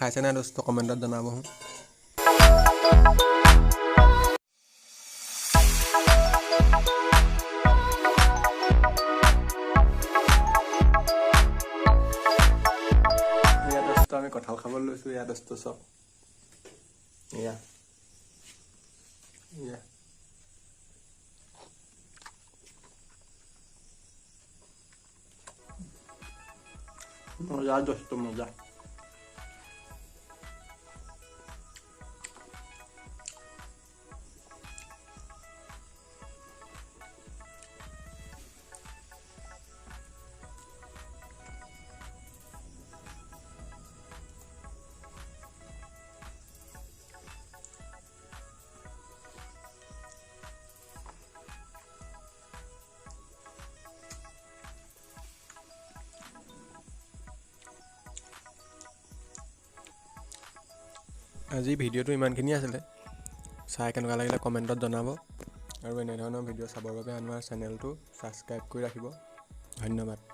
খাইছে নাই দোস্ত কমেণ্টত জনাবচোন। আমি কঁঠাল খাবলৈ লৈছোঁ। এয়া দোস্ত চব এয়া মজা দোস্ত মজা। আজি ভিডিঅ'টো ইমানখিনি আছিলে। চাই কেনেকুৱা লাগিলে কমেণ্টত জনাব আৰু এনেধৰণৰ ভিডিঅ' চাবৰ বাবে আমাৰ চেনেলটো ছাবস্ক্ৰাইব কৰি ৰাখিব। ধন্যবাদ।